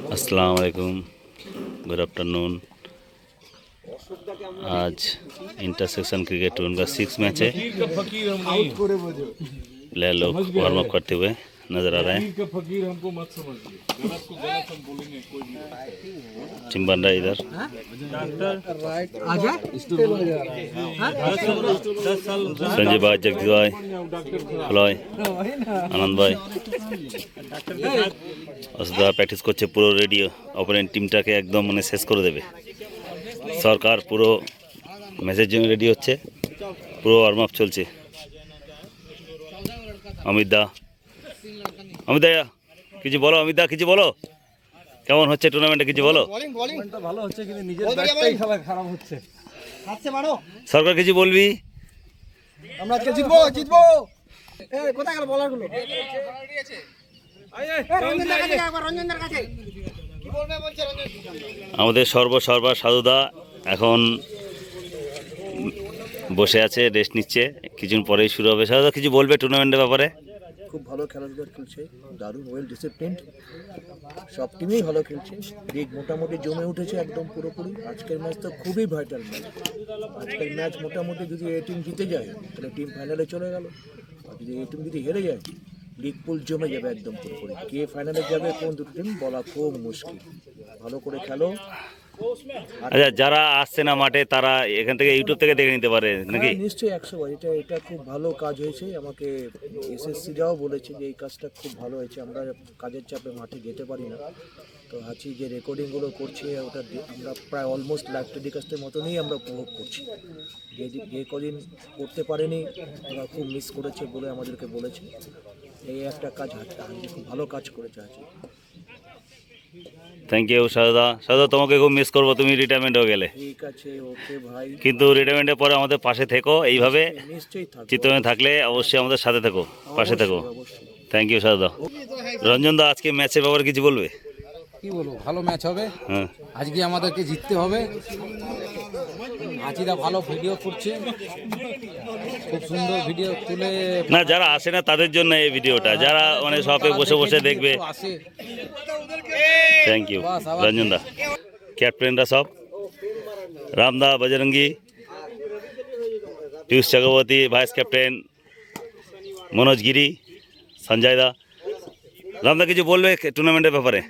अस्सलाम वालेकुम, good afternoon. आज इंटरसेक्शन क्रिकेट टूर्नामेंट का 6 मैच है। प्लेयर लोग वार्म अप करते हुए नजर आ रहे हैं। टीम बन रहा है इधर। संजय भाई, जगदीश भाई, ফলয়, আনন্দ ভাই অসুবিধা প্র্যাকটিস করছে, পুরো রেডি। অপোনেন্ট টিমটাকে একদম মানে শেষ করে দেবে। সরকার পুরো ম্যাচের জন্য রেডি হচ্ছে, পুরো ওয়ার্ম আপ চলছে। অমিত দা কিছু বলো, অমিত দা কিছু বলো, কেমন হচ্ছে টুর্নামেন্টে কিছু বলো। ভালো হচ্ছে কিন্তু নিজের ব্যাটটাই খেলা খারাপ হচ্ছে। সরকার কিছু বলবি? আমরা আজকে জিতবো। এই কোথায় গেল বলারগুলো? আমাদের সর্বা সাধুদা এখন বসে আছে, রেস্ট নিচ্ছে, কিছুদিন পরেই শুরু হবে। সাধুদা কিছু বলবে টুর্নামেন্টের ব্যাপারে? খুব ভালো খেলাধুলা খেলছে, দারুণ ওয়েল ডিসিপ্লিনড, সব টিমই ভালো খেলছে। লিগ মোটামুটি জমে উঠেছে একদম পুরোপুরি। আজকের ম্যাচ তো খুবই ভাইটাল ম্যাচ। আজকের ম্যাচ মোটামুটি যদি এ টিম জিতে যায় তাহলে টিম ফাইনালে চলে গেল, আর যদি এ টিম যদি হেরে যায় লিগ পুল জমে যাবে একদম পুরোপুরি। কে ফাইনালে যাবে কোন দুটো টিম বলা খুব মুশকিল। ভালো করে খেলো। আচ্ছা, যারা আসছে না মাঠে তারা এখান থেকে ইউটিউব থেকে দেখে নিতে পারে নাকি? নিশ্চয়ই 100বার। এটা খুব ভালো কাজ হয়েছে। আমাকে এসএসসিরাও বলেছে যে এই কাজটা খুব ভালো হয়েছে। আমরা কাজের চাপে মাঠে যেতে পারি না, তো আছি যে রেকর্ডিংগুলো করছি ওটা আমরা প্রায় অলমোস্ট লাইভ টেলিকাস্টের মতনই আমরা উপভোগ করছি। যে কদিন করতে পারেনি ওরা খুব মিস করেছে বলে আমাদেরকে বলেছে। এই একটা কাজ খুব ভালো কাজ করেছে আছে। Thank you Sarada. তোমাকে খুব মিস করবো, তুমি রিটায়ারমেন্ট হয়ে গেলে। ঠিক আছে, ওকে ভাই। কিন্তু রিটায়ারমেন্টের পরে আমাদের পাশে থেকো, এইভাবে নিশ্চয়ই থাকবে। চিত্তমে থাকলে অবশ্যই আমাদের সাথে থেকো, পাশে থেকো। Thank you Sarada. রঞ্জন দা আজকে ম্যাচের ব্যাপারে কিছু বলবে? কি বলবো, ভালো ম্যাচ হবে। হ্যাঁ, আজকে আমাদেরকে জিততে হবে। হাজিরা ভালো ভিডিও করছে, খুব সুন্দর ভিডিও তুলে। না, যারা আসে না তাদের জন্য এই ভিডিওটা, যারা মানে শপে বসে বসে দেখবে। আসে। থ্যাংক ইউ রঞ্জন দা। ক্যাপ্টেনরা সব রামদা, বজরঙ্গি, পীয়ূষ চক্রবর্তী, ভাইস ক্যাপ্টেন মনোজ গিরি, সঞ্জয় দা। রামদা কিছু বলবে টুর্নামেন্টের ব্যাপারে?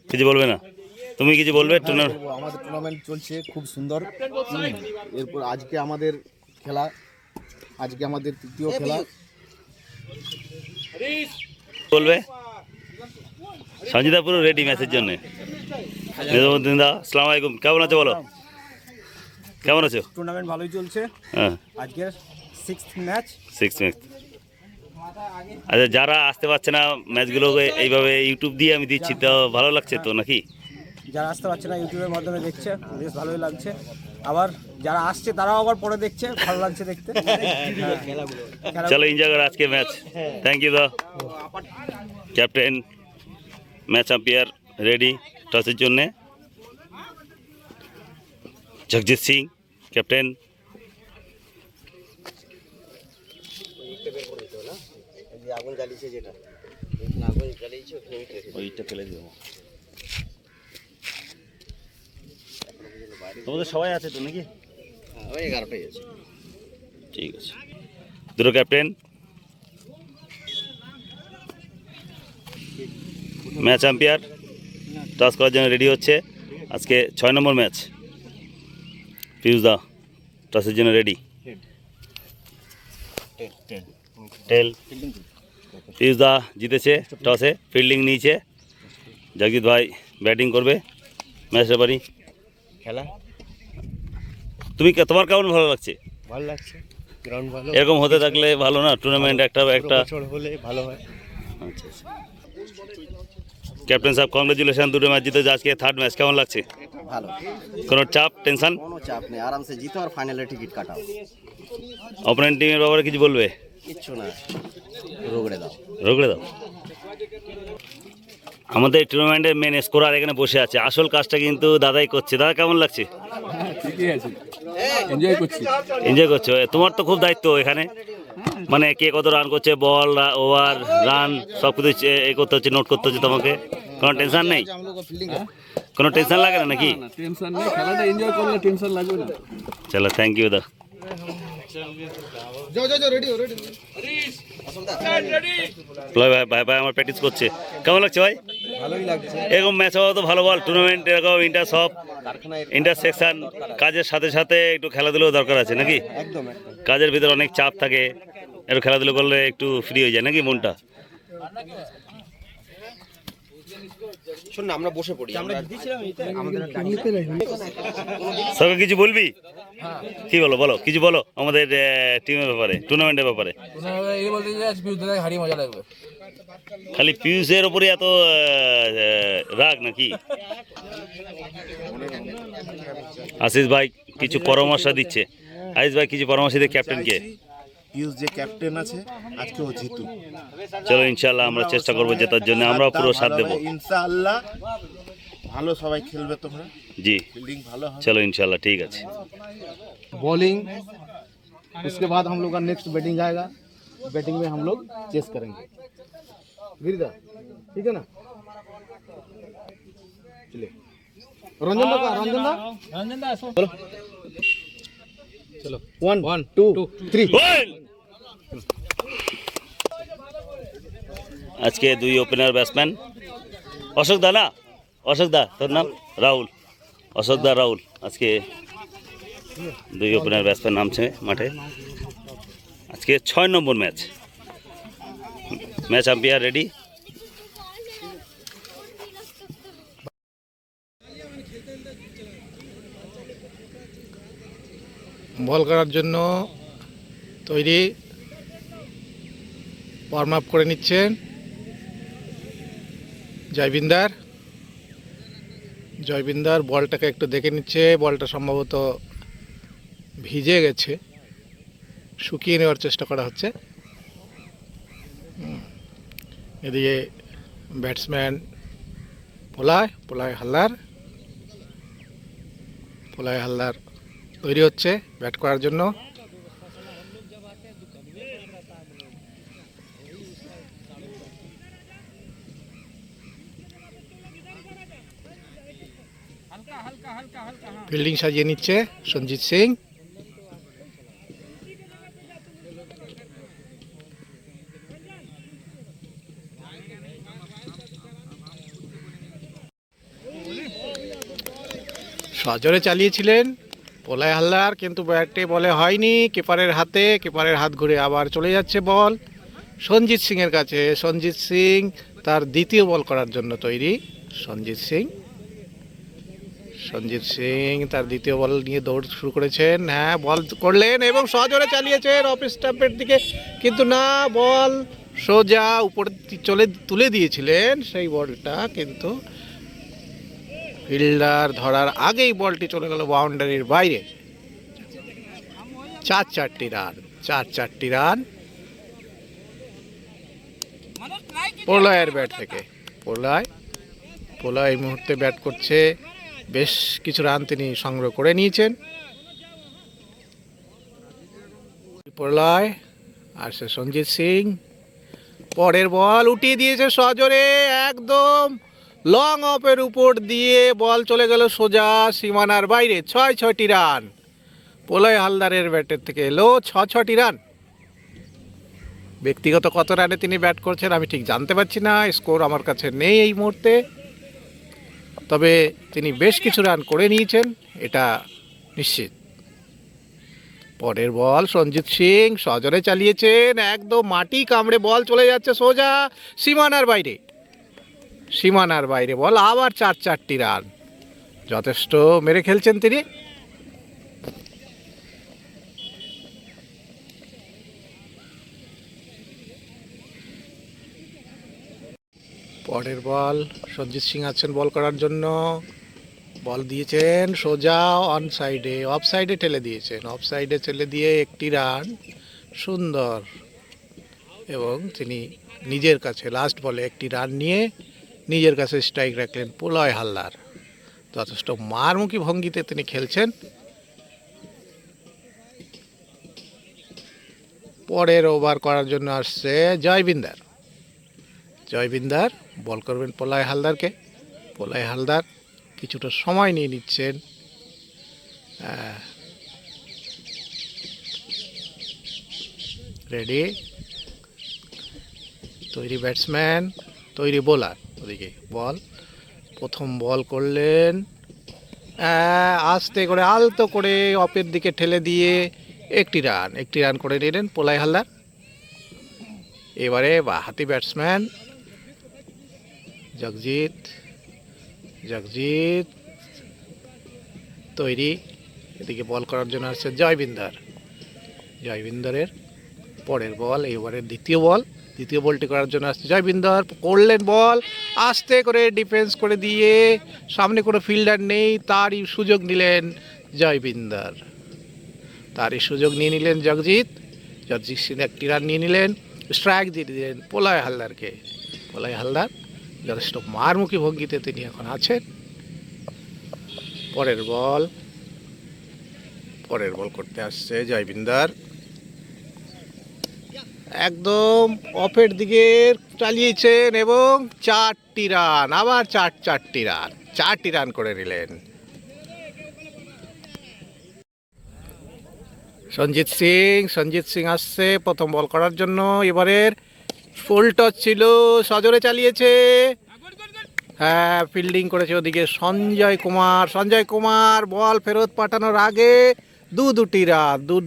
কিছু বলবে না? তুমি কিছু বলবে? টুর্নামেন্ট আমাদের টুর্নামেন্ট চলছে খুব সুন্দর। এরপর আজকে আমাদের খেলা, আজকে আমাদের তৃতীয় খেলা। বলবে? সঞ্জিদা পুরো রেডি ম্যাচের জন্য। নিজামুদ্দিন দা, আসসালামু আলাইকুম, কেমন আছো বলো? কেমন আছো? টুর্নামেন্ট ভালোই চলছে। হ্যাঁ, আজকে 6th ম্যাচ। আচ্ছা, যারা আসতে পারছে না ম্যাচগুলোকে এইভাবে ইউটিউব দিয়ে আমি দিচ্ছি, তো ভালো লাগছে তো নাকি? যারা আসতে পারছে না ইউটিউবের মাধ্যমে দেখছে, বেশ ভালোই লাগছে। আবার যারা আসছে তারাও আবার পরে দেখছে, ভালো লাগছে দেখতে। চলো এনজয় করো আজকে ম্যাচ। থ্যাংক ইউ দা। ক্যাপ্টেন, ম্যাচ আম্পায়ার রেডি টসের জন্যে। জগজিৎ সিং ক্যাপ্টেন। আগুন জ্বালিয়েছে, যেটা আগুন জ্বালিয়েছে ওইটা ফেলে দেবো। তোমাদের সবাই আছে তো নাকি? ওই 11টাই আছে। ঠিক আছে। দুটো ক্যাপ্টেন, ম্যাচ আম্পায়ার টস করার জন্য রেডি হচ্ছে। আজকে 6 নম্বর ম্যাচ। পীয়ূষ দা টসের জন্য রেডি। টেল। পীয়ূষ দা জিতেছে টসে, ফিল্ডিং নিয়েছে। জগজিৎ ভাই ব্যাটিং করবে। ম্যাচ রেফারি খেলা তোমার কেমন ভালো লাগছে? ভালো লাগছে, গ্রাউন্ড ভালো। এরকম হতে থাকলে ভালো না? টুর্নামেন্ট একটা বছর হলে ভালো হয়। আচ্ছা। ক্যাপ্টেন সাহেব, কংগ্রেচুলেশন, দুটো ম্যাচ জিতে আজকে 3rd ম্যাচ, কেমন লাগছে? ভালো, কোনো চাপ টেনশন? কোনো চাপ নেই, আরামসে জিতো আর ফাইনালে টিকিট কাটাও। অপোনেন্ট টিমের ব্যাপারে কিছু বলবে? কিচ্ছু না, রোগড়ে দাও। আমাদের টুর্নামেন্টের মেন স্কোরার এখানে বসে আছে, আসল কাজটা কিন্তু দাদাই করছে। দাদা কেমন লাগছে? ঠিকই আছে, এনজয় করছো? তোমার তো খুব দায়িত্ব এখানে, মানে কে কত রান করছে, বল, ওভার, রান সব কিছু করতে হচ্ছে, নোট করতে হচ্ছে তোমাকে। কোনো টেনশন নেই, हम लोग का फील्डिंग है। কোনো টেনশন লাগে না নাকি? না টেনশন নেই, খেলাটা এনজয় করলে টেনশন লাগবে না। চলো থ্যাংক ইউ দা। जाओ जाओ जाओ रेडी हो रेडी। ভাই ভাই ভাই আমার প্র্যাকটিস করছে, কেমন লাগছে ভাই? ভালোই লাগছে। এরকম ম্যাচ হওয়া তো ভালো, বল টুর্নামেন্ট এরকম ইন্টার সব ইন্টার সেকশন কাজের সাথে সাথে একটু খেলাধুলো দরকার আছে নাকি? একদম একদম। কাজের ভিতরে অনেক চাপ থাকে, একটু খেলাধুলো করলে একটু ফ্রি হয়ে যায় নাকি মনটা? শোন না আমরা বসে পড়ি, আমরা আমাদের সবাই কিছু বলবি? কি বলো বলো, কিছু বলো আমাদের টিমের ব্যাপারে, টুর্নামেন্টের ব্যাপারে। এই বলতে যে আজ বিরুদ্ধে হারিয়ে মজা লাগবে। খালি পিউষের ওপরে এত রাগ নাকি? আশিস ভাই কিছু পরামর্শ দিচ্ছে, আশিস ভাই কিছু পরামর্শ দিয়ে ক্যাপ্টেনকে। পিউষ যে ক্যাপ্টেন আছে আজকে ও জিতু, চলো ইনশাল্লাহ আমরা চেষ্টা করবো জেতার জন্য, আমরা পুরো সাথ দেবো। ইনশাআল্লাহ ভালো সবাই খেলবে, তোমরা জি ফিল্ডিং ভালো হবে। চলো ইনশাল্লাহ ঠিক আছে। बॉलिंग, उसके बाद हम लोग का नेक्स्ट बैटिंग आएगा। बैटिंग में हम लोग चेस करेंगे। गिरिदा ठीक है ना? चलिए रंजन दा, रंजन दा चलो चलो 1 2 3। আজকে দুই ওপেনার ব্যাটসম্যান, অশোক দা না, অশোক দা তোর নাম? রাহুল, অশোক দা রাহুল, আজকে দুই ওপেনার ব্যাটসম্যান নামছে মাঠে। আজকে 6 নম্বর ম্যাচ, ম্যাচ আম্পায়ার রেডি। বল করার জন্য তৈরি, ওয়ার্ম আপ করে নিচ্ছেন জয়বিন্দার বলটাকে একটু দেখে নিচ্ছে, বলটা সম্ভবত ভিজে গেছে, শুকিয়ে নেওয়ার চেষ্টা করা হচ্ছে। এদিকে ব্যাটসম্যান পোলায় হালদার তৈরি হচ্ছে ব্যাট করার জন্য। ফিল্ডিং সাজিয়ে নিচ্ছে সঞ্জিত সিং। সজোরে চালিয়েছিলেন পোলাই হালদার, কিন্তু ব্যাটে বলে হয়নি, কিপারের হাত ঘুরে আবার চলে যাচ্ছে বল সঞ্জিত সিংয়ের কাছে। সঞ্জিত সিং তার দ্বিতীয় বল করার জন্য তৈরি। সঞ্জিত সিং তার দ্বিতীয় বল নিয়ে দৌড় শুরু করেছেন। হ্যাঁ বল করলেন এবং সজোরে চালিয়েছেন অফ স্টাম্পের দিকে, কিন্তু না, বল সোজা উপরে তুলে দিয়েছিলেন সেই বলটা, কিন্তু ফিল্ডার ধরার আগেই বলটি চলে গেল বাউন্ডারির বাইরে। 4 রান পোলয়ের ব্যাট থেকে। পোলয় এই মুহূর্তে ব্যাট করছে, বেশ কিছু রান তিনি সংগ্রহ করে নিয়েছেন। পোলয় আর সে সঞ্জিত সিং, পরের বল উঠিয়ে দিয়েছে সজোরে, একদম লং অফের উপর দিয়ে বল চলে গেল সোজা সীমানার বাইরে। 6টি রান পোলয় হালদারের ব্যাটের থেকে এলো, 6টি রান। ব্যক্তিগত কত রানে তিনি ব্যাট করছেন আমি ঠিক জানতে পারছি না, স্কোর আমার কাছে নেই এই মুহূর্তে, তবে তিনি বেশ কিছু রান করে নিয়েছেন এটা নিশ্চিত। পরের বল সঞ্জিত সিং সজোরে চালিয়েছেন, একদম মাটি কামড়ে বল চলে যাচ্ছে সোজা সীমানার বাইরে বল। আবার 4টি রান, যথেষ্ট মেরে খেলছেন তিনি। পরের বল সঞ্জিত সিং আছেন বল করার জন্য, বল দিয়েছেন সোজা অফ সাইডে ঠেলে দিয়ে 1টি রান, সুন্দর। এবং তিনি নিজের কাছে লাস্ট বলে 1টি রান নিয়ে নিজের কাছে স্ট্রাইক রাখলেন পোলয় হালদার। যথেষ্ট মারমুখী ভঙ্গিতে তিনি খেলছেন। পরের ওভার করার জন্য আসছে জয়বিন্দার। বল করবেন পলায় হালদারকে। পলায় হালদার কিছুটা সময় নিয়ে নিচ্ছেন। রেডি, তৈরি ব্যাটসম্যান, তৈরি বোলার। ওদিকে বল, প্রথম বল করলেন, আস্তে করে আলতো করে অপের দিকে ঠেলে দিয়ে একটি রান করে নিলেন পলায় হালদার। এবারে বাঁহাতি ব্যাটসম্যান জগজিৎ তৈরি, এদিকে বল করার জন্য আসছে জয়বিন্দরের পরের বল, এবারের দ্বিতীয় বলটি করার জন্য আসছে জয়বিন্দর। করলেন বল, আস্তে করে ডিফেন্স করে দিয়ে, সামনে কোনো ফিল্ডার নেই, তারই সুযোগ নিলেন জয়বিন্দর, তারই সুযোগ নিয়ে নিলেন জগজিৎ সিং। একটি রান নিয়ে নিলেন, স্ট্রাইক দিয়ে দিলেন পলায় হালদারকে। পলায় হালদার যথেষ্ট মারমুখী ভঙ্গিতে তিনি এখন আছেন। পরের বল করতে আসছে জয়বিন্দর, একদম অফের দিকে চালিয়েছেন এবং 4টি রান, আবার চারটি রান করে নিলেন। সঞ্জিত সিং আসছে প্রথম বল করার জন্য। এবারের ফুল টস ছিল, সজোরে চালিয়েছে, হ্যাঁ ফিল্ডিং করেছে ওদিকে সঞ্জয় কুমার। বল ফেরত পাঠানোর আগে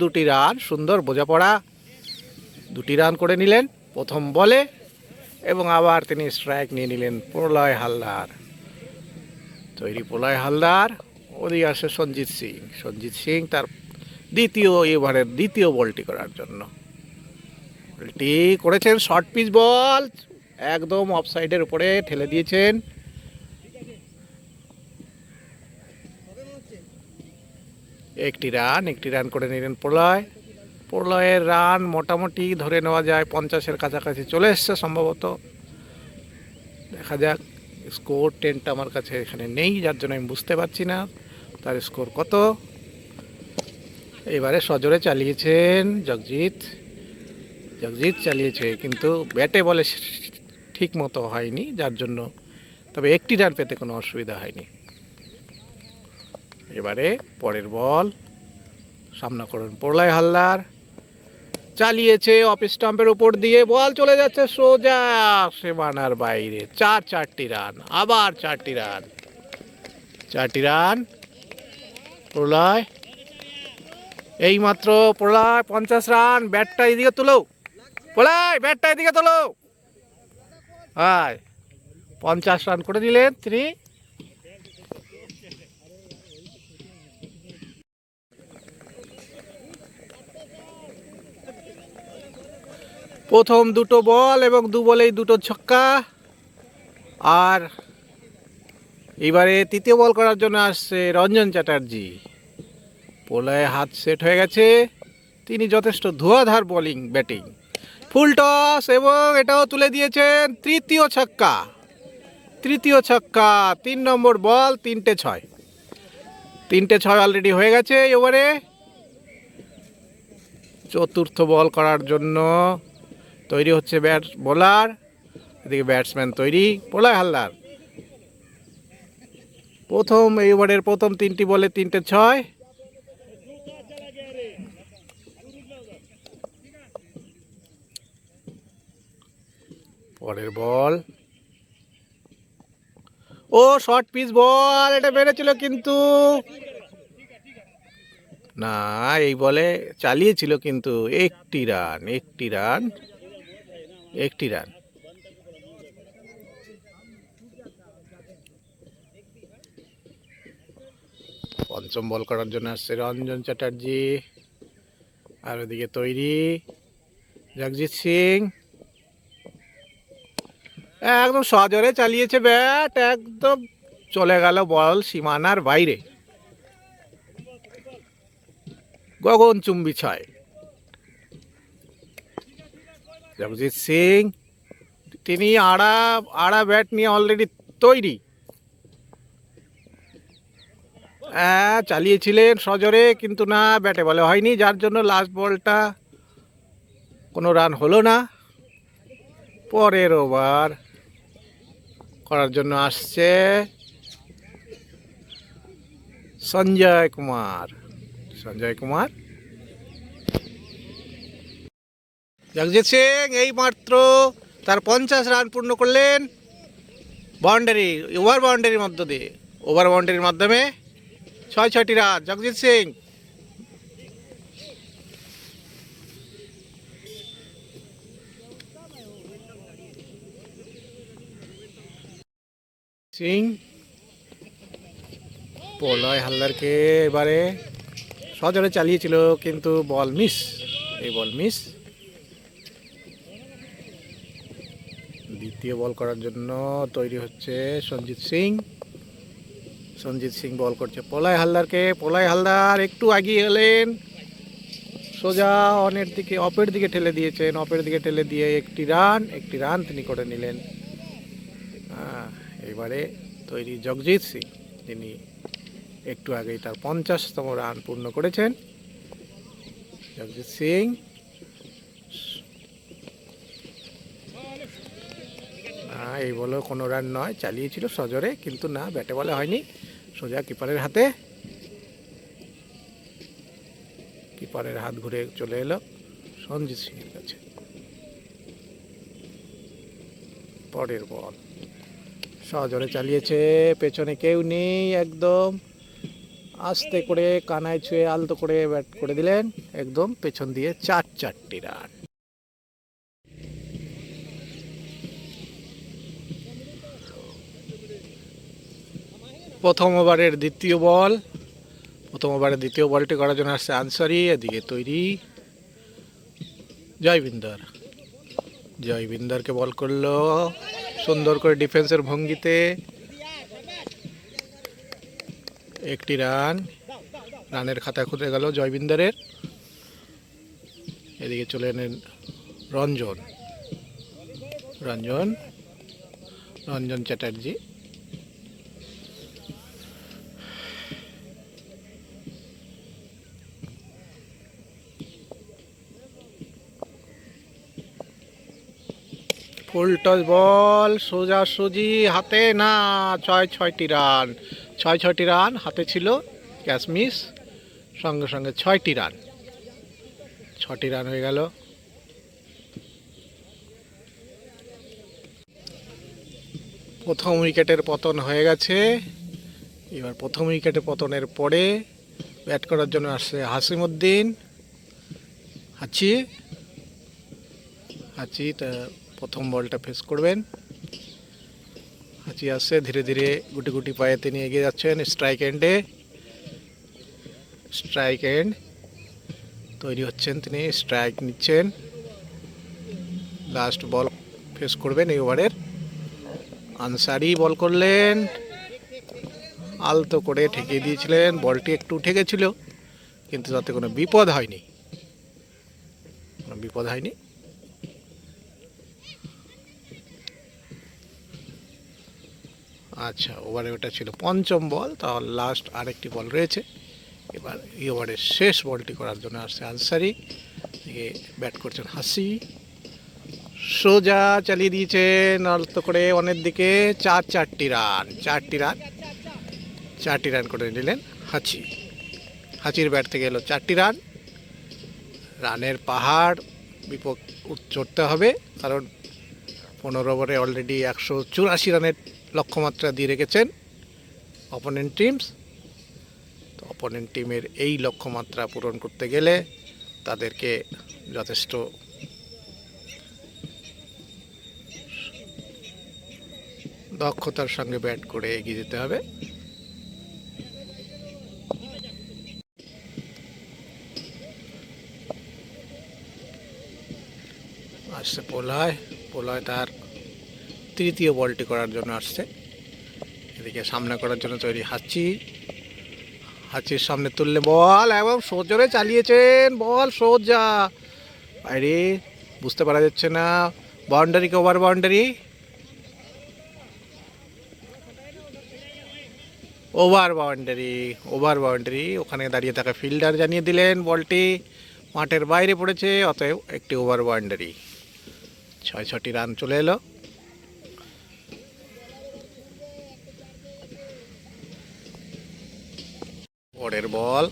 দুটি রান, সুন্দর বোঝাপড়া, 2টি রান করে নিলেন প্রথম বলে, এবং আবার তিনি স্ট্রাইক নিয়ে নিলেন পলয় হালদার। তৈরি পলয় হালদার, ওদিকে আসে সঞ্জিত সিং তার দ্বিতীয় বলটি করার জন্য। বলটি করেছেন শর্ট পিচ বল, একদম অফ সাইডের উপরে ঠেলে দিয়েছেন। একটি রান করে নিলেন প্রলয়ের রান মোটামুটি ধরে নেওয়া যায় 50-এর কাছাকাছি চলে এসছে সম্ভবত। দেখা যাক, স্কোর 10টা আমার কাছে এখানে নেই, যার জন্য আমি বুঝতে পারছি না তার স্কোর কত। এবারে সজোরে চালিয়েছেন জগজিৎ চালিয়েছে, কিন্তু ব্যাটে বলে ঠিক মতো হয়নি, যার জন্য তবে একটি রান পেতে কোনো অসুবিধা হয়নি। এবারে পরের বল সামনা করুন পলয় হালদার, চালিয়েছে অফ স্টাম্পের উপর দিয়ে, বল চলে যাচ্ছে সোজা সীমানার বাইরে। চারটি রান, আবার 4টি রান। প্রলয় এইমাত্র 50 রান, ব্যাটটা এদিকে তোলো হ্যাঁ 50 রান করে দিলেন তিনি। প্রথম 2টো বল এবং 2 বলেই 2টো ছক্কা। আর এবারে তৃতীয় বল করার জন্য আসছে রঞ্জন চ্যাটার্জি। পোলায় হাত সেট হয়ে গেছে, তিনি যথেষ্ট ধোঁয়াধার ব্যাটিং, ফুল টস, এবং এটাও তুলে দিয়েছেন। তৃতীয় ছক্কা, 3 নম্বর বল, 3টে 6 অলরেডি হয়ে গেছে। এবারে চতুর্থ বল করার জন্য তৈরি হচ্ছে বোলার, এদিকে ব্যাটসম্যান তৈরি পলয় হালদার। এই ওভারের প্রথম 3টি বলে 3টে 6। পরের বল, শর্ট পিচ বল, এটা বেড়েছিল কিন্তু না, এই বলে চালিয়েছিল কিন্তু একটি রান। পঞ্চম বল করার জন্য আসছে রঞ্জন চ্যাটার্জি, আর ওদিকে তৈরি জগজিৎ সিং। একদম সজোরে চালিয়েছে ব্যাট, একদম চলে গেল বল সীমানার বাইরে, গগনচুম্বী 6। জগজিৎ সিং তিনি আড়া ব্যাট নিয়ে অলরেডি তৈরি, চালিয়েছিলেন সজোরে, কিন্তু না, ব্যাটে বলে হয়নি, যার জন্য লাস্ট বলটা কোনো রান হলো না। পরের ওভার করার জন্য আসছে সঞ্জয় কুমার। জগজিৎ সিং এই মাত্র তার 50 রান পূর্ণ করলেন বাউন্ডারি, ওভার বাউন্ডারির মধ্য দিয়ে, ওভার বাউন্ডারির মাধ্যমে 6টি রান জগজিৎ সিং। প্রলয় হালদারকে এবারে সজোরে চালিয়েছিল কিন্তু বল মিস, এই বল মিস। দ্বিতীয় বল করার জন্য তৈরি হচ্ছে সঞ্জিত সিং বল করছে প্রলয় হালদারকে। প্রলয় হালদার একটু এগিয়ে এলেন, সোজা অফের দিকে ঠেলে দিয়েছেন, অফের দিকে ঠেলে দিয়ে একটি রান তিনি করে নিলেন। এবারে তৈরি জগজিৎ সিং, তিনি একটু আগেই তার 50তম রান পূর্ণ করেছেন। জগজিৎ সিং এই বলে কোনো রান নয়, চালিয়েছিল সজোরে কিন্তু না, ব্যাটে বলে হয়নি, সোজা কিপারের হাতে। কিপারের হাত ঘুরে চলে এলো সঞ্জিত সিং এর কাছে। পরের বল সজোরে চালিয়েছে, পেছনে কেউ নেই, একদম আস্তে করে কানায় ছুঁয়ে আলতো করে ব্যাট করে দিলেন, একদম পেছন দিয়ে 4টি রান। প্রথম ওভারের দ্বিতীয় বলটি করার জন্য আসছে আনসারি, এদিকে তৈরি জয়বিন্দরকে বল করলো সুন্দর করে ডিফেন্সের ভঙ্গিতে, একটি রানের খাতা খুলে গেল জয়বিন্দরের। এদিকে চলে এলেন রঞ্জন চ্যাটার্জি। ফুল টস বল সোজাসুজি হাতে না, 6টি রান হাতে ছিল, ক্যাচ মিস, সঙ্গে সঙ্গে 6টি রান হয়ে গেল। প্রথম উইকেটের পতন হয়ে গেছে। এবার প্রথম উইকেটের পতনের পরে ব্যাট করার জন্য আসছে হাসিমউদ্দিন হাঁচি তা প্রথম বলটা ফেস করবেন। হাঁচি আসছে, ধীরে ধীরে গুটি গুটি পায়ে তিনি এগিয়ে যাচ্ছেন স্ট্রাইক এন্ড তৈরি হচ্ছেন, তিনি স্ট্রাইক নিচ্ছেন। লাস্ট বল ফেস করবেন এই ওভারের। আনসারি বল করলেন, আলতো করে ঠেকিয়ে দিয়েছিলেন, বলটি একটু উঠে গেছিল কিন্তু তাতে কোনো বিপদ হয়নি। আচ্ছা, ওভারে ওটা ছিল 5ম বল, তাহলে লাস্ট আরেকটি বল রয়েছে। এবার এই ওভারের শেষ বলটি করার জন্য আসছে আনসারি, ব্যাট করছেন হাসি, সোজা চালিয়ে দিয়েছেন আলতো করে অনেক দিকে, 4টি রান করে নিলেন হাঁচির ব্যাট থেকে এলো 4টি রান। রানের পাহাড় চড়তে হবে, কারণ 15 ওভারে অলরেডি 184 রানের লক্ষ্যমাত্রা দিয়ে রেখেছেন অপোনেন্ট টিমের এই লক্ষ্যমাত্রা পূরণ করতে গেলে তাদেরকে যথেষ্ট দক্ষতার সঙ্গে ব্যাট করে এগিয়ে যেতে হবে। আসছে পোলয় তার 3য় বলটি করার জন্য আসছে। এদিকে সামনে করার জন্য তৈরি হাঁচির সামনে তুললে বল এবং সোজোরে চালিয়েছেন, বল সোজা বাইরে, বুঝতে পারা যাচ্ছে না, বাউন্ডারি ওভার বাউন্ডারি ওখানে দাঁড়িয়ে থাকা ফিল্ডার জানিয়ে দিলেন বলটি মাঠের বাইরে পড়েছে, অতএব একটি ওভার বাউন্ডারি। 6টি রান চলে এলো। পরের বল,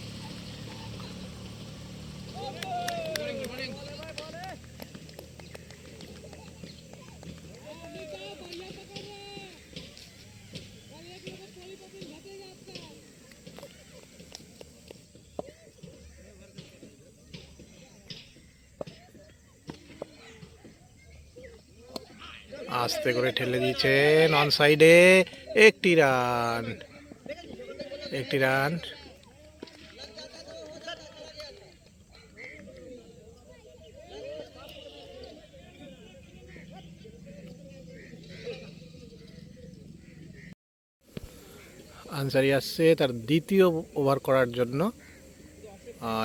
আস্তে করে ঠেলে দিয়েছেন অন সাইডে, একটি রান, একটি রান। আনসারি আসছে তার দ্বিতীয় ওভার করার জন্য,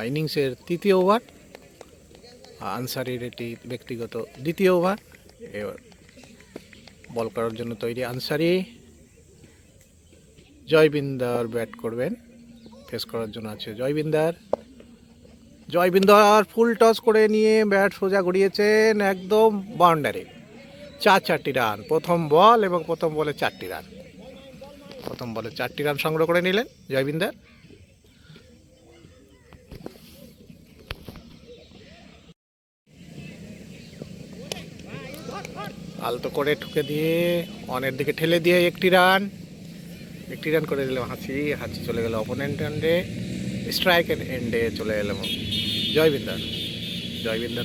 ইনিংসের তৃতীয় ওভার। আনসারির এটি ব্যক্তিগত দ্বিতীয় ওভার। এবার বল করার জন্য তৈরি আনসারি। জয়বিন্দর ব্যাট করবেন, ফেস করার জন্য আছে জয়বিন্দর। জয়বিন্দর ফুল টস করে নিয়ে ব্যাট সোজা ঘুরিয়েছেন একদম বাউন্ডারি। 4টি রান প্রথম বল, এবং প্রথম বলে 4টি রান। প্রথম বলে 4টি রান সংগ্রহ করে নিলেন জয়বিন্দর। আলতো করে ঠুকে দিয়ে অনের দিকে ঠেলে দিয়ে একটি রান করে দিলাম হাঁচি চলে গেল অপোনেন্ট এন্ডে, স্ট্রাইকের এন্ডে চলে এলাম জয়বিন্দর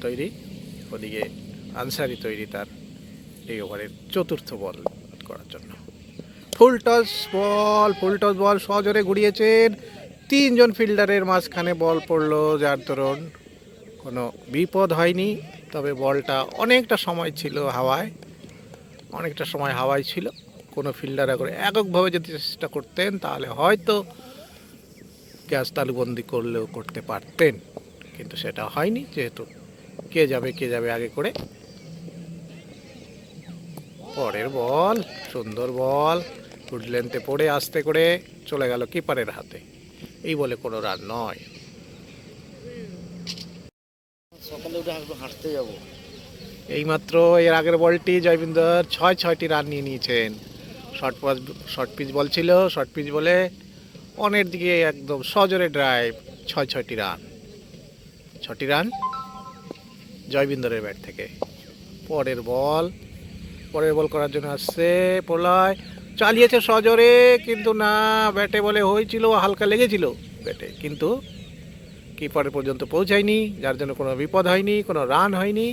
তৈরি। ওদিকে আনসারি তৈরি তার এই ওভারের চতুর্থ বল করার জন্য। ফুল টস বল সজোরে ঘুরিয়েছেন, 3 জন ফিল্ডারের মাঝখানে বল পড়লো, যার দরুন কোনো বিপদ হয়নি। তবে বলটা অনেকটা সময় হাওয়ায় ছিল। কোনো ফিল্ডার করে এককভাবে যদি চেষ্টা করতেন তাহলে হয়তো ক্যাচ তালুবন্দি করতে পারতেন, কিন্তু সেটা হয়নি, যেহেতু কে যাবে আগে করে। পরের বল, সুন্দর বল, গুড লেন্থে পড়ে আস্তে করে চলে গেল কিপারের হাতে। এই বলে কোনো রান নয়। সকালে উঠে হাঁটতে যাবো। এইমাত্র এর আগের বলটি জয়বিন্দর 6টি রান নিয়ে নিয়েছেন। শর্ট পিচ বল ছিল, শর্ট পিচ বলে অনের দিকে একদম সজোরে ড্রাইভ, 6টি রান। 6টি রান জয়বিন্দরের ব্যাট থেকে। পরের বল করার জন্য আসছে প্রলয়, চালিয়েছে সজোরে, কিন্তু না, ব্যাটে বলে হয়েছিল, হালকা লেগেছিল ব্যাটে, কিন্তু কিপারের পর্যন্ত পৌঁছায়নি, যার জন্য কোনো বিপদ হয়নি, কোনো রান হয়নি।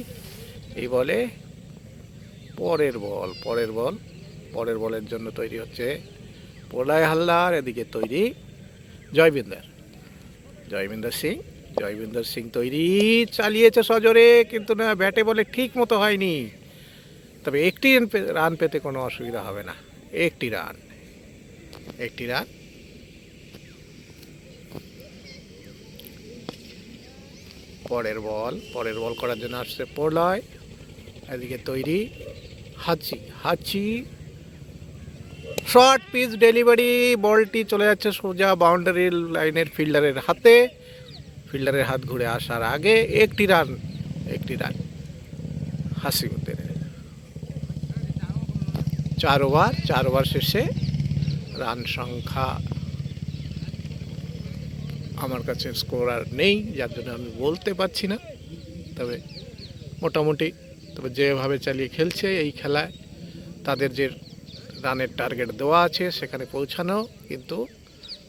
এই বলে পরের বলের জন্য তৈরি হচ্ছে প্রলয় হালদার, এদিকে তৈরি জয়বিন্দর সিং তৈরি, চালিয়েছে সজোরে, কিন্তু না, ব্যাটে বলে ঠিক মতো হয়নি। তবে একটি রান পেতে কোনো অসুবিধা হবে না। একটি রান। পরের বল করার জন্য আসছে প্রলয়, এদিকে তৈরি হাঁচি শর্ট পিচ ডেলিভারি, বলটি চলে যাচ্ছে সোজা বাউন্ডারি লাইনের ফিল্ডারের হাতে। ফিল্ডারের হাত ঘুরে আসার আগে একটি রান হাসিমুদ্দিন। 4 ওভার শেষে রান সংখ্যা আমার কাছে স্কোর আর নেই, যার জন্য আমি বলতে পারছি না। তবে মোটামুটি যেভাবে চালিয়ে খেলছে এই খেলায়, তাদের যে রানের টার্গেট দেওয়া আছে সেখানে পৌঁছানো কিন্তু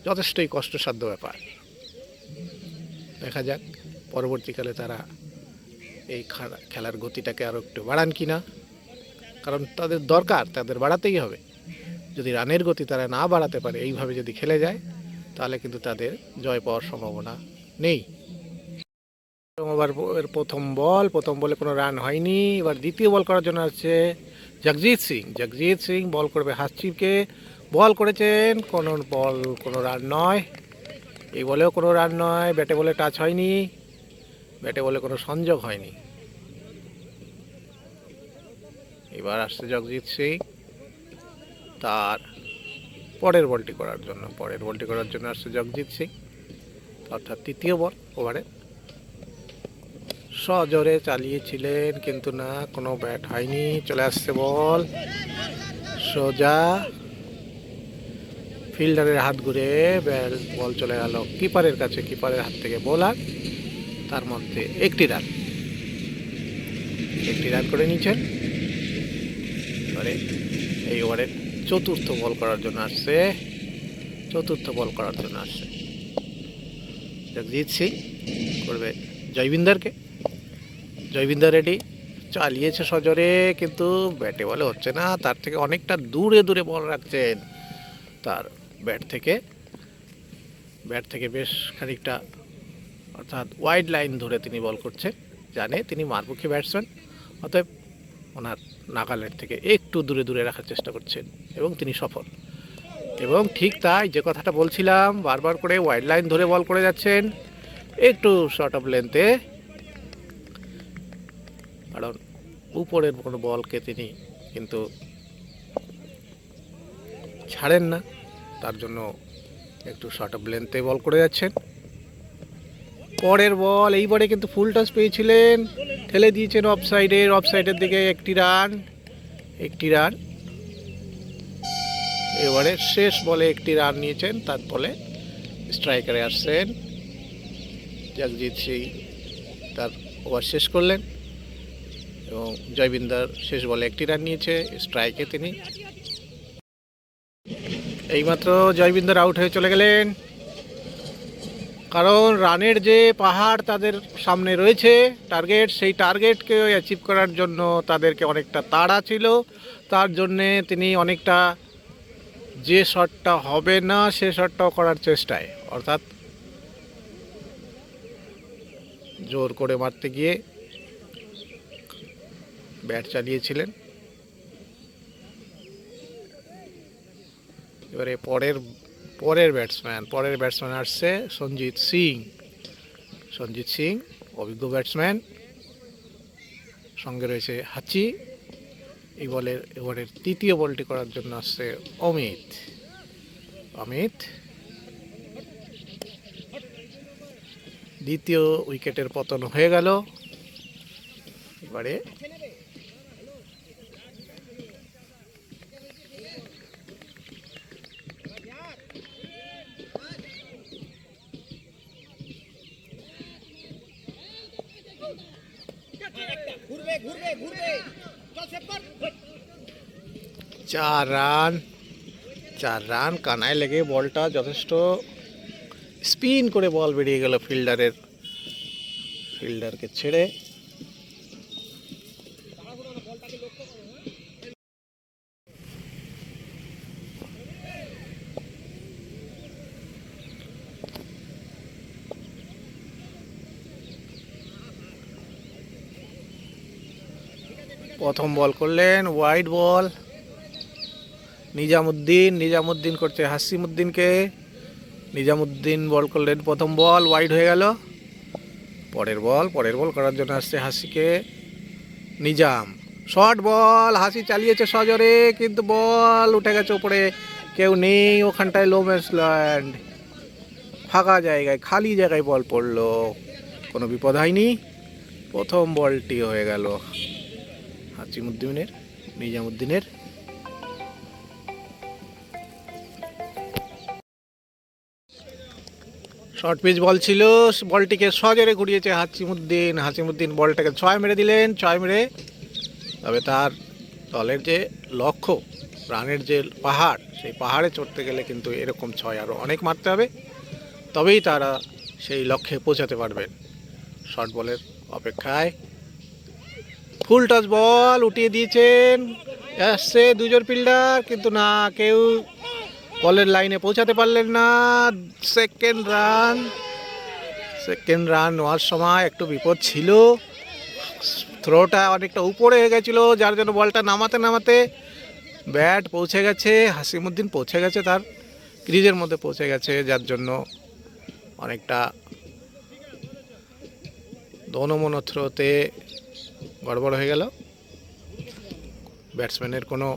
যথেষ্টই কষ্টসাধ্য ব্যাপার। দেখা যাক পরবর্তীকালে তারা এই খেলার গতিটাকে আরও একটু বাড়ান কিনা, কারণ তাদের দরকার, তাদের বাড়াতেই হবে। যদি রানের গতি তারা না বাড়াতে পারে, এইভাবে যদি খেলে যায়, তাহলে কিন্তু তাদের জয় পাওয়ার সম্ভাবনা নেই। প্রথম বলে কোনো রান হয়নি। এবার দ্বিতীয় বল করার জন্য আছে জগজিৎ সিং বল করবে হাসিবকে। বল করেছেন, কোনো রান নয়। এই বলেও কোনো রান নয়, ব্যাটে বলে টাচ হয়নি, ব্যাটে বলে কোনো সংযোগ হয়নি। এবার আসছে জগজিৎ সিং তার পরের বলটি করার জন্য আসছে জগজিৎ সিং, অর্থাৎ তৃতীয় বল ওভারে। সজোরে চালিয়েছিলেন, কিন্তু না, কোনো ব্যাট হয়নি। চলে আসছে বল সোজা ফিল্ডারের হাত ঘুরে বল চলে গেল কিপারের কাছে, কিপারের হাত থেকে বোলার, তার মধ্যে একটি রান করে নিয়েছেন। এবারে এই ওভারের চতুর্থ বল করার জন্য আসছে জগজিৎ সিং করবে জয়বিন্দর রেডি, চালিয়েছে সজোরে, কিন্তু ব্যাটে বলে হচ্ছে না। তার থেকে অনেকটা দূরে বল রাখছেন, তার ব্যাট থেকে বেশ খানিকটা, অর্থাৎ ওয়াইড লাইন ধরে তিনি বল করছেন। জানে তিনি মারমুখী ব্যাটসম্যান, অতএব ওনার নাগালের থেকে একটু দূরে রাখার চেষ্টা করছেন এবং তিনি সফল। এবং ঠিক তাই, যে কথাটা বলছিলাম, বারবার করে ওয়াইড লাইন ধরে বল করে যাচ্ছেন, একটু শর্ট অফ লেন্থে, কারণ উপরের কোনো বলকে তিনি কিন্তু ছাড়েন না, তার জন্য একটু শর্ট অফ লেন্থে বল করে যাচ্ছেন। পরের বল, এইবারে কিন্তু ফুল টস পেয়েছিলেন, ঠেলে দিয়েছেন অফসাইডের দিকে, একটি রান। এবারে শেষ বলে একটি রান নিয়েছেন, তার বলে স্ট্রাইকারে আসছেন জগজিৎ সিং, তার ওভার শেষ করলেন এবং জয়বিন্দর শেষ বলে একটি রান নিয়েছে, স্ট্রাইকে তিনি। এইমাত্র জয়বিন্দর আউট হয়ে চলে গেলেন, কারণ রানের যে পাহাড় তাদের সামনে রয়েছে, টার্গেট, সেই টার্গেটকে অ্যাচিভ করার জন্য তাদেরকে অনেকটা তাড়া ছিল। তার জন্যে তিনি অনেকটা যে শটটা হবে না সে শটটাও করার চেষ্টায়, অর্থাৎ জোর করে মারতে গিয়ে ব্যাট চালিয়েছিলেন। এবারে পরের ব্যাটসম্যান আসছে সঞ্জিত সিং, অভিজ্ঞ ব্যাটসম্যান, সঙ্গে রয়েছে হাচি। এবারের তৃতীয় বলটি করার জন্য আসছে অমিত। দ্বিতীয় উইকেটের পতন হয়ে গেল। এবারে চার রান কানায় লেগে বলটা যথেষ্ট স্পিন করে বল বেরিয়ে গেল ফিল্ডারকে ছেড়ে। প্রথম বল করলেন ওয়াইড বল, নিজামুদ্দিন করছে হাসিমুদ্দিনকে। নিজামুদ্দিন বল করলেন, প্রথম বল ওয়াইড হয়ে গেল। পরের বল করার জন্য আসছে হাসিকে নিজাম, শর্ট বল, হাসি চালিয়েছে সজোরে, কিন্তু বল উঠে গেছে উপরে, কেউ নেই ওখানটায়, লো ম্যাচ ল্যান্ড, ফাঁকা জায়গায়, খালি জায়গায় বল পড়লো, কোনো বিপদ হয়নি। প্রথম বলটি হয়ে গেল নিজামুদ্দিনের। শর্ট পিচ বল ছিল, বলটিকে সজোরে ঘুরিয়েছে হাসিমুদ্দিন বলটাকে 6 মেরে দিলেন। 6 মেরে, তবে তার দলের যে লক্ষ্য, রানের যে পাহাড়, সেই পাহাড়ে চড়তে গেলে কিন্তু এরকম 6 আরও অনেক মারতে হবে, তবেই তারা সেই লক্ষ্যে পৌঁছাতে পারবেন। শর্ট বলের অপেক্ষায় ফুল টস বল উঠিয়ে দিয়েছেন, আসছে দুজন ফিল্ডার, কিন্তু না, কেউ বলের লাইনে পৌঁছাতে পারলেন না। সেকেন্ড রান নেওয়ার সময় একটু বিপদ ছিল, থ্রোটা অনেকটা উপরে হয়ে গেছিল, যার জন্য বলটা নামাতে ব্যাট পৌঁছে গেছে, হাসিমুদ্দিন পৌঁছে গেছে, তার ক্রিজের মধ্যে পৌঁছে গেছে, যার জন্য অনেকটা দোনো থ্রোতে গড়বড় হয়ে গেল। ব্যাটসম্যানের কোনো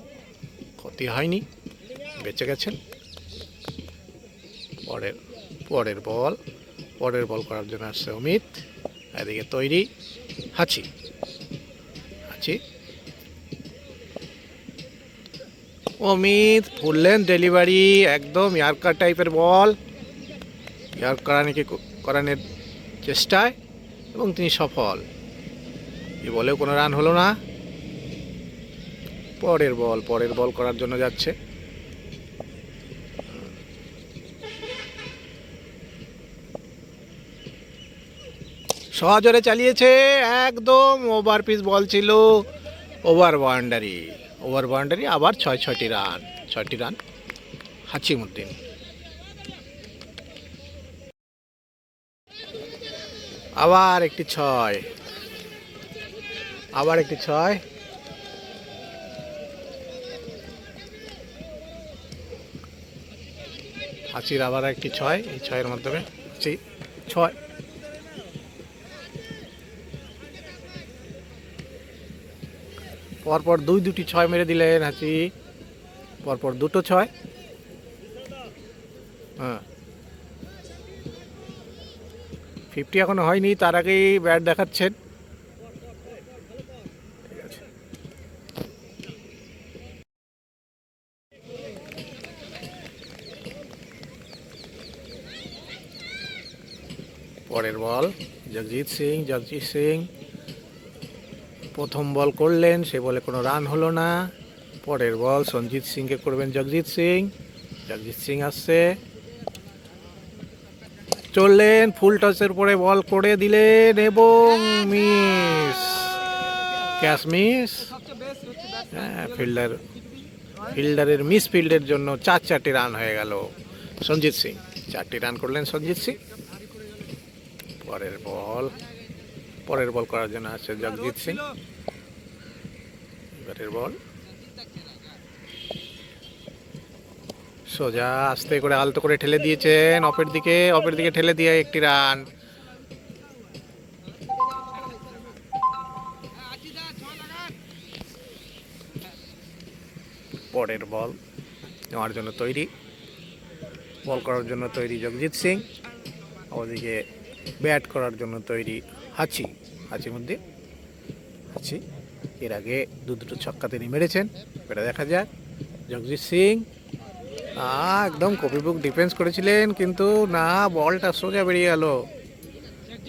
ক্ষতি হয়নি, বেঁচে গেছেন। পরের বল করার জন্য আসছে অমিত, এদিকে তৈরি হাচি অমিত ফুল লেন্থ ডেলিভারি, একদম ইয়ার্কার টাইপের বল, ইয়ার্ক করানোর চেষ্টায় এবং তিনি সফল। এই বলেও কোনো রান হলো না। পরের বল করার জন্য যাচ্ছে। সহজরে চালিয়েছে, একদম ওভার পিচ বল ছিল, ওভার বাউন্ডারি, আবার 6টি রান হাসিমুদ্দিন। আবার একটি ছয়। হাসির আবার একটি ছয়, এই ছয়ের মাধ্যমে হাসি 6। পরপর দুটি ছয় মেরে দিলেন হাসি, পরপর দুটো ছয়। হ্যাঁ, 50 এখনো হয়নি, তার আগেই ব্যাট দেখাচ্ছেন। ঠিক আছে, পরের বল জগজিৎ সিং প্রথম বল করলেন, সে বলে কোনো রান হলো না। পরের বল সঞ্জিত সিংকে করবেন জগজিৎ সিং আসছে, চললেন, ফুল টসের পরে বল করে দিলেন এবং মিস। হ্যাঁ, ফিল্ডারের মিস ফিল্ডের জন্য 4টি রান হয়ে গেল সঞ্জিত সিং। 4টি রান করলেন সঞ্জিত সিং। পরের বল করার জন্য আসছে জগজিৎ সিং। এবারের বল সোজা আস্তে করে আলতো করে ঠেলে দিয়েছেন অপের দিকে ঠেলে দিয়ে একটি রান। পরের বল নেওয়ার জন্য তৈরি, বল করার জন্য তৈরি জগজিৎ সিং, ওদিকে ব্যাট করার জন্য তৈরি হাসিমুদ্দিন। এর আগে দুটো ছক্কা তিনি মেরেছেন, এটা দেখা যাক। জগজিৎ সিং একদম কপিবুক ডিফেন্স করেছিলেন, কিন্তু না, বলটা সোজা বেরিয়ে গেল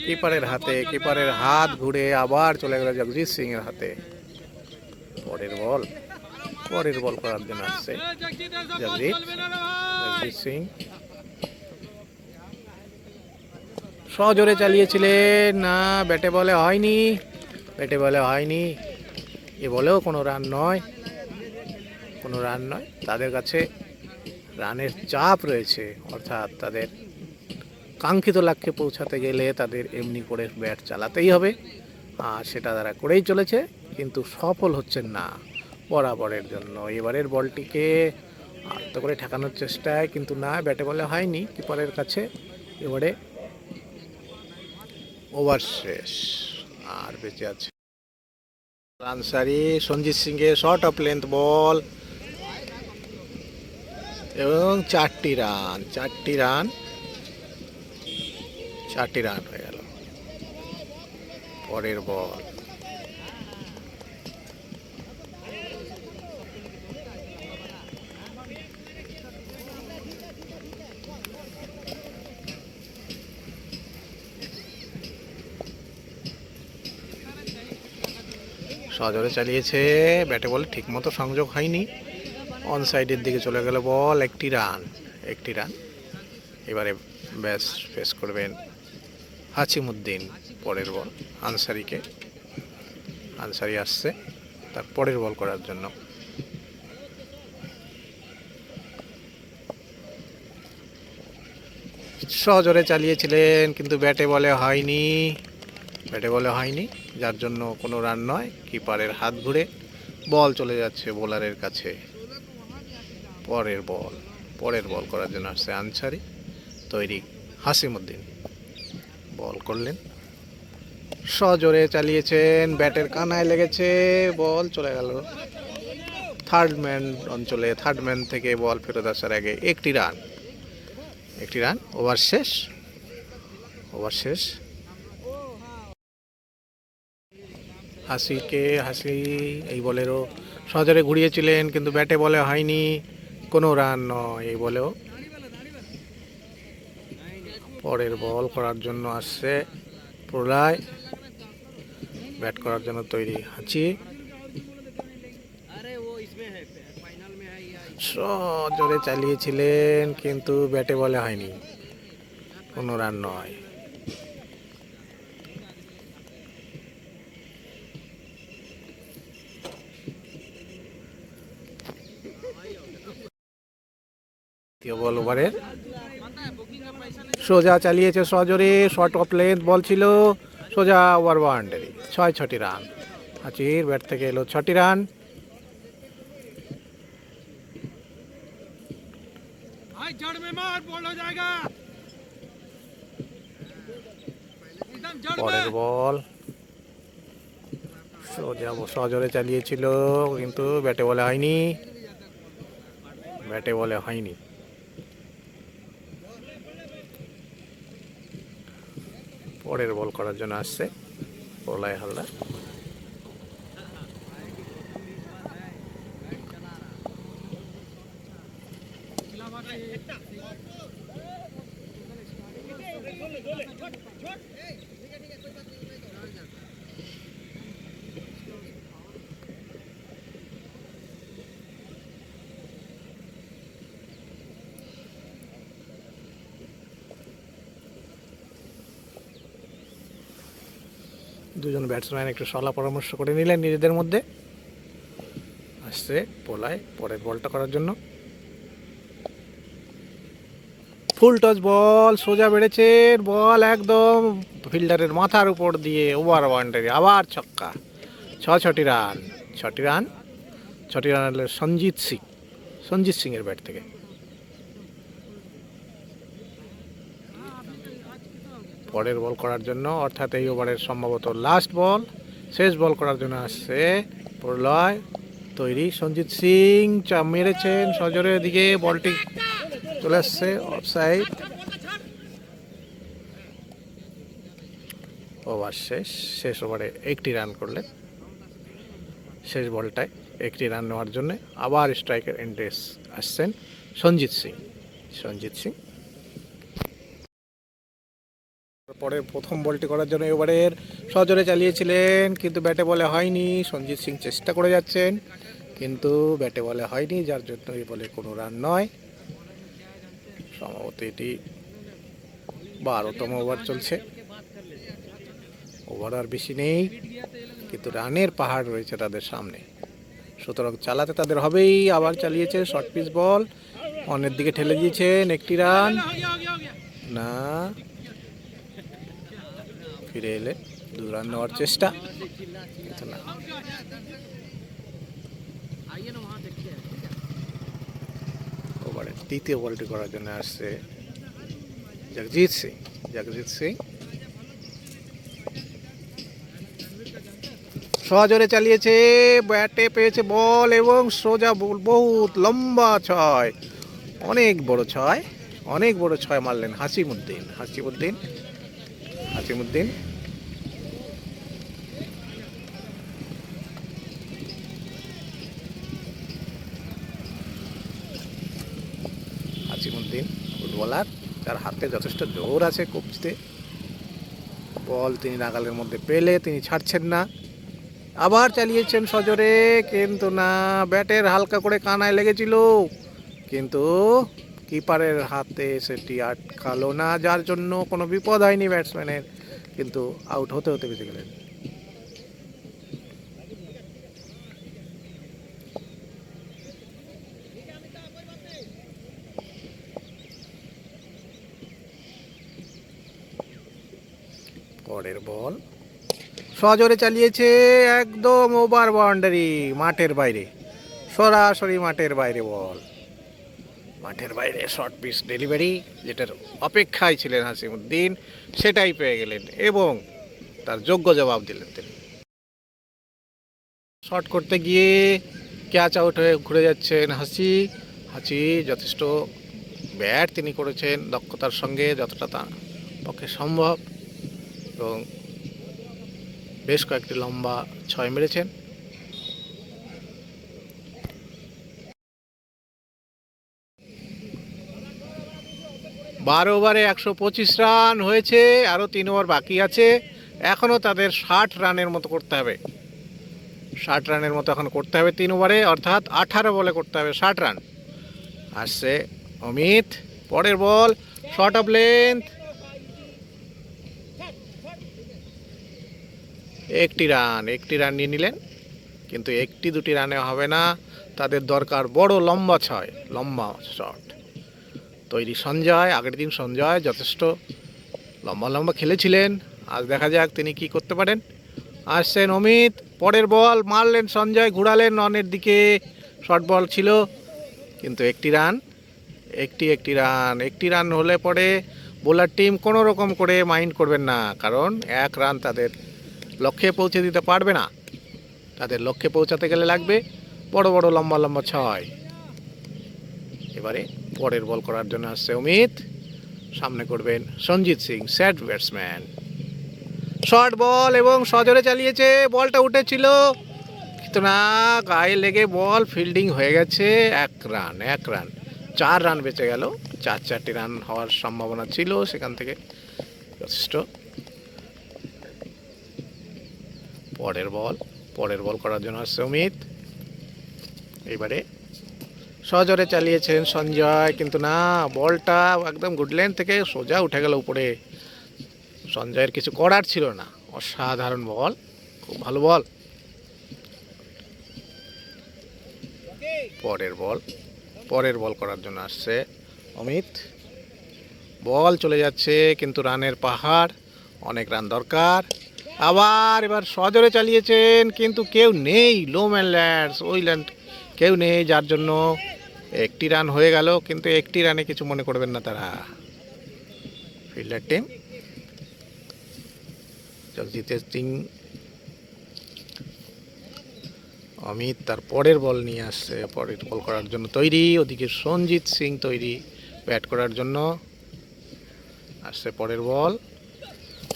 কিপারের হাত ঘুরে আবার চলে গেল জগজিৎ সিং এর হাতে। পরের বল করার জন্য আসছে জগজিৎ সিং। সজোরে চালিয়েছিলেন, না, ব্যাটে বলে হয়নি। এ বলেও কোনো রান নয়। তাদের কাছে রানের চাপ রয়েছে, অর্থাৎ তাদের কাঙ্ক্ষিত লক্ষ্যে পৌঁছাতে গেলে তাদের এমনি করে ব্যাট চালাতেই হবে, আর সেটা তারা করেই চলেছে, কিন্তু সফল হচ্ছেন না বরাবরের জন্য। এবারের বলটিকে আলতো করে ঠেকানোর চেষ্টায়, কিন্তু না, ব্যাটে বলে হয়নি কিপারের কাছে। এবারে ওভার শেষ, আর বেঁচে আছে আনসারি। সঞ্জিত সিংয়ের শর্ট অফ লেন্থ বল এবং 4টি রান হয়ে গেল। পরের বল সজোরে চালিয়েছে, ব্যাটে বলে ঠিকমতো সংযোগ হয়নি, অন সাইডের দিকে চলে গেল বল। একটি রান। এবারে ব্যাস ফেস করবেন হাসিমুদ্দিন। পরের বল আনসারি আসছে তার পরের বল করার জন্য। সজোরে চালিয়েছিলেন, কিন্তু ব্যাটে বলে হয়নি, যার জন্য কোনো রান নয়। কিপারের হাত ঘুরে বল চলে যাচ্ছে বোলারের কাছে। পরের বল করার জন্য আসছে আনসারি, তৈরি হাসিমুদ্দিন। বল করলেন, সজোরে চালিয়েছেন, ব্যাটের কানায় লেগেছে, বল চলে গেল থার্ড ম্যান অঞ্চলে। থার্ড ম্যান থেকে বল ফেরত আসার আগে একটি রান। ওভার শেষ। হাসি এই বলেরও সজোরে ঘুরিয়েছিলেন কিন্তু ব্যাটে বলে হয়নি, কোনো রান নয় এই বলেও। পরের বল করার জন্য আসছে প্রলয়, ব্যাট করার জন্য তৈরি হাঁচি। সজোরে চালিয়েছিলেন কিন্তু ব্যাটে বলে হয়নি, কোনো রান নয়। দ্বিতীয় বল ওভারের, সোজা চালিয়েছে সজোরে, শর্ট অফ লেন্থ বল ছিল, সোজা ওভার বাউন্ডারি, 6টি রান। হাঁচির ব্যাট থেকে এলো 6টি রান। পরের বল সোজা সজোরে চালিয়েছিল কিন্তু ব্যাটে বলে হয়নি, ব্যাটে বলে হয়নি। পরের বল করার জন্য আসছে প্রলয় হালদার। দুজন ব্যাটসম্যান একটু সলা পরামর্শ করে নিলেন নিজেদের মধ্যে। আসছে প্রলয় পরের বলটা করার জন্য, ফুল টস বল, সোজা বেড়েছে বল একদম ফিল্ডারের মাথার উপর দিয়ে ওভার বাউন্ডারি, আবার ছক্কা। 6টি রান, 6টি রান। 6টি রান হলো সঞ্জিত সিং এর ব্যাট থেকে। পরের বল করার জন্য, অর্থাৎ এই ওভারের সম্ভবত লাস্ট বল, শেষ বল করার জন্য আসছে প্রলয় তৈরি। সঞ্জিত সিং চাপ মেরেছেন সজোরের দিকে, বলটি চলে আসছে অফসাইড। ওভার শেষ ওভারে 1টি রান করলেন। শেষ বলটায় 1টি রান নেওয়ার জন্য আবার স্ট্রাইকের এন্ট্রেস আসছেন সঞ্জিত সিং। পরে প্রথম বলটি করার জন্য এবারের সজোরে চালিয়েছিলেন কিন্তু ব্যাটে বলে হয়নি। সঞ্জিত সিং চেষ্টা করে যাচ্ছেন কিন্তু ব্যাটে বলে হয়নি, যার জন্য এই বলে কোনো রান নয়। সম্ভবত এটি 12তম ওভার চলছে, ওভার আর বেশি নেই কিন্তু রানের পাহাড় রয়েছে তাদের সামনে, সুতরাং চালাতে তাদের হবেই। আবার চালিয়েছে শর্ট পিচ বল, অনের দিকে ঠেলে দিয়েছেন, 1টি রান না, ফিরে এলে 2 রান নেওয়ার চেষ্টা কিন্তু না। ওভারের দ্বিতীয় বলটি করার জন্য আসছে জগজিৎ সিং। সজোরে চালিয়েছে, ব্যাটে পেয়েছে বল এবং সোজা বল, বহুত লম্বা 6, অনেক বড় 6 মারলেন হাসিমুদ্দিন। হাসিমুদ্দিন ফুটবলার, তার হাতে যথেষ্ট জোর আছে কবজিতে। বল তিনি নাগালের মধ্যে পেলে তিনি ছাড়ছেন না, আবার চালিয়েছেন সজোরে কিন্তু না, ব্যাটের হালকা করে কানায় লেগেছিল কিন্তু কিপারের হাতে সেটি আটকালো না, যার জন্য কোনো বিপদ হয়নি ব্যাটসম্যানের, কিন্তু আউট হতে বেঁচে গেলেন। পরের বল সজোরে চালিয়েছে, একদম ওভার বাউন্ডারি, মাঠের বাইরে, সরাসরি মাঠের বাইরে বল, মাঠের বাইরে শর্ট পিচ ডেলিভারি, যেটার অপেক্ষায় ছিলেন হাসিমুদ্দিন, সেটাই পেয়ে গেলেন এবং তার যোগ্য জবাব দিলেন তিনি। শর্ট করতে গিয়ে ক্যাচ আউট হয়ে ঘুরে যাচ্ছেন হাঁচি যথেষ্ট ব্যাট তিনি করেছেন দক্ষতার সঙ্গে, যতটা তার পক্ষে সম্ভব, এবং বেশ কয়েকটি লম্বা 6 মেরেছেন। 12 ওভারে 125 রান হয়েছে, আরও 3 ওভার বাকি আছে। এখনও তাদের 60 রানের মতো করতে হবে, 60 রানের মতো এখন করতে হবে 3 ওভারে, অর্থাৎ 18 বলে করতে হবে 60 রান। আসছে অমিত, পরের বল, শর্ট অফ লেন্থ, একটি রান নিয়ে নিলেন, কিন্তু একটি দুটি রানে হবে না, তাদের দরকার বড় লম্বা শট। তৈরি সঞ্জয়, আগের দিন সঞ্জয় যথেষ্ট লম্বা খেলেছিলেন, আজ দেখা যাক তিনি কি করতে পারেন। আসছেন অমিত, পরের বল মারলেন সঞ্জয়, ঘুরালেন ননের দিকে, শর্ট বল ছিল, কিন্তু একটি রান হলে পরে বোলার টিম কোনো রকম করে মাইন্ড করবেন না, কারণ 1 রান তাদের লক্ষ্যে পৌঁছে দিতে পারবে না। তাদের লক্ষ্যে পৌঁছাতে গেলে লাগবে বড় লম্বা 6। এবারে পরের বল করার জন্য আসছে অমিত, সামনে করবেন Sanjit Singh, set batsman. Short ball এবং সজোরে চালিয়েছে, বলটা উঠেছিল কিন্তু না, গায়ে লেগে বল ফিল্ডিং হয়ে গেছে। 1 রান, 4 রান বেঁচে গেল। 4টি রান হওয়ার সম্ভাবনা ছিল, সেখান থেকে যথেষ্ট। পরের বল করার জন্য আসছে অমিত, এবারে সজোরে চালিয়েছেন সঞ্জয়, কিন্তু না, বলটা একদম গুড লেন্থ থেকে সোজা উঠে গেল উপরে। সঞ্জয়ের কিছু করার ছিল না, অসাধারণ বল, খুব ভালো বল। পরের বল করার জন্য আসছে অমিত, বল চলে যাচ্ছে কিন্তু রানের পাহাড়, অনেক রান দরকার। এবার সজোরে চালিয়েছেন, কিন্তু কেউ নেই, লো ম্যান ল্যান্ডস, ওই ল্যান্ড কেউ নেই, যার জন্য 1টি রান হয়ে গেল, কিন্তু 1টি রানে কিছু মনে করবেন না তারা। ফিল্ডার টিম জগজিৎ সিং, অমিত তার পরের বল নিয়ে আসছে, পরের বল করার জন্য তৈরি। ওদিকে সঞ্জিত সিং তৈরি ব্যাট করার জন্য। আসছে পরের বল,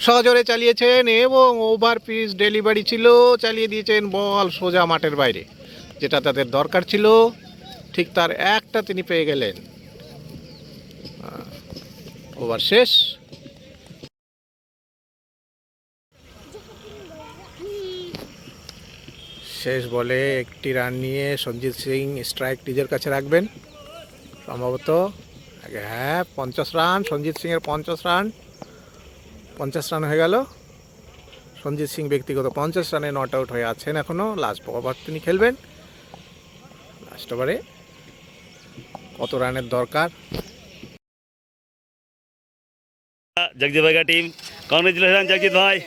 সজোরে চালিয়েছেন এবং ওভার পিচ ডেলিভারি ছিল, চালিয়ে দিয়েছেন বল সোজা মাঠের বাইরে, যেটা তাদের দরকার ছিল, ঠিক তার একটা তিনি পেয়ে গেলেন। ওভার শেষ। শেষ বলে 1টি রান নিয়ে সঞ্জিত সিং স্ট্রাইক নিজের কাছে রাখবেন সম্ভবত। হ্যাঁ, 50 রান, সঞ্জিত সিংয়ের 50 রান হয়ে গেল। সঞ্জিত সিং ব্যক্তিগত 50 রানে নট আউট হয়ে আছেন এখনও। লাস্ট ওভার তিনি খেলবেন, লাস্ট ওভারে কত রানের দরকার। जगजीत भाई का टीम, कांग्रेचुलेशन जगजीत भाई।